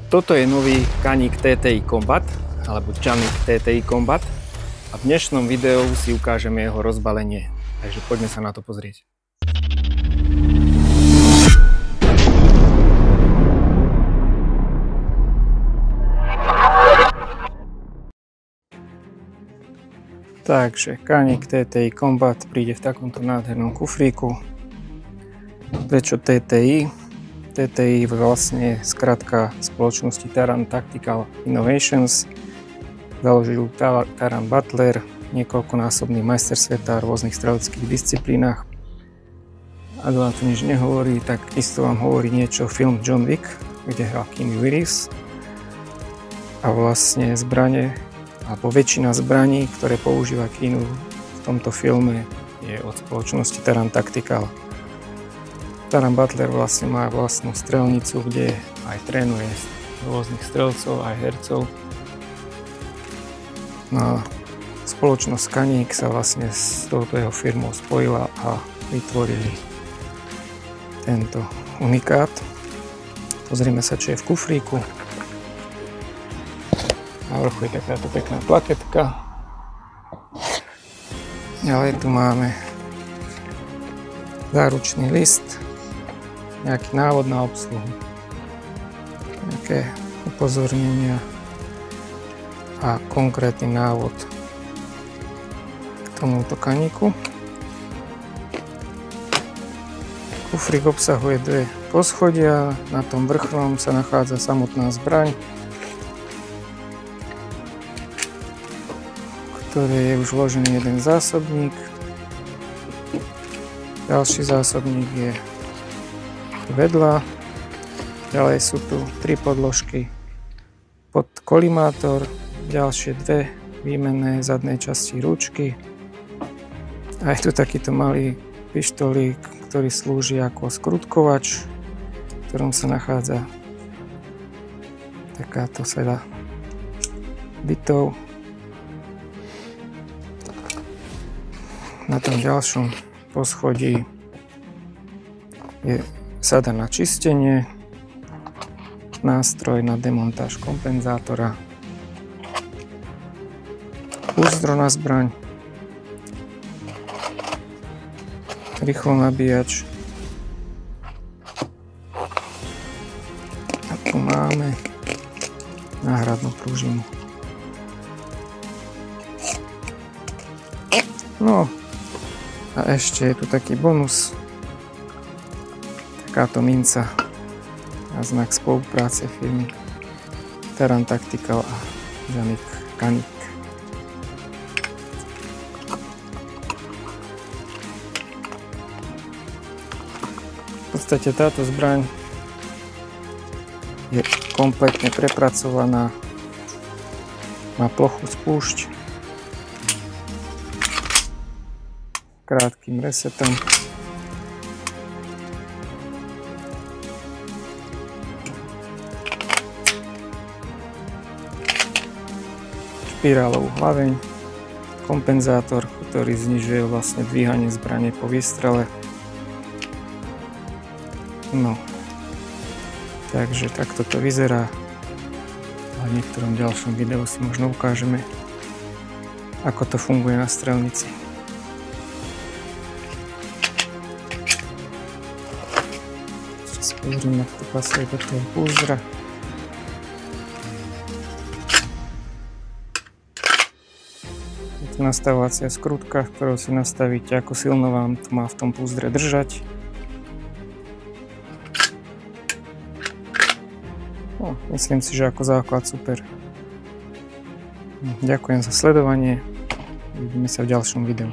Toto je nový Canik TTI Combat, alebo Canik TTI Combat. A v dnešnom videu si ukážeme jeho rozbalenie. Takže poďme sa na to pozrieť. Takže Canik TTI Combat príde v takomto nádhernom kufríku. Prečo TTI? TTI vlastne skratka spoločnosti Taran Tactical Innovations. Založil Taran Butler, niekoľkonásobný majster sveta v rôznych streleckých disciplínach. Ak vám to nič nehovorí, tak isto vám hovorí niečo film John Wick, kde hral Keanu Reeves. A vlastne zbrane, alebo väčšina zbraní, ktoré používa Keanu v tomto filme, je od spoločnosti Taran Tactical. Taran Butler vlastne má vlastnú strelnicu, kde aj trénuje rôznych strelcov, aj hercov. No, spoločnosť Canik sa vlastne s touto jeho firmou spojila a vytvorili tento unikát. Pozrime sa, čo je v kufríku. Na vrchu je takáto pekná plaketka. Ďalej tu máme záručný list, nejaký návod na obsluhu, nejaké upozornenia a konkrétny návod k tomuto Caniku. Kufrík obsahuje dve poschodia, na tom vrchnom sa nachádza samotná zbraň, v ktorej je už vložený jeden zásobník. Ďalší zásobník je vedľa. Ďalej sú tu tri podložky pod kolimátor, ďalšie dve výmenné zadnej časti ručky. A je tu takýto malý pištolík, ktorý slúži ako skrutkovač, v ktorom sa nachádza takáto sada bitov. Na tom ďalšom poschodí je sada na čistenie, nástroj na demontáž kompenzátora, úzdro na zbraň, rýchlo nabíjač. A tu máme náhradnú pružinu. No a ešte je tu taký bonus. Takáto minca na znak spolupráce firmy Taran Tactical a Canik. V podstate táto zbraň je kompletne prepracovaná, má plochú spúšť, krátkým resetom. Špirálovú hlaveň, kompenzátor, ktorý znižuje vlastne dvíhanie zbrane po výstrele. No, takže takto to vyzerá. A v niektorom ďalšom videu si možno ukážeme, ako to funguje na strelnici. Ešte si pozriem, ako to pasuje do toho púzdra. Nastavovacia skrutka, ktorou si nastavíte, ako silno vám to má v tom púzdre držať. No, myslím si, že ako základ super. Ďakujem za sledovanie. Uvidíme sa v ďalšom videu.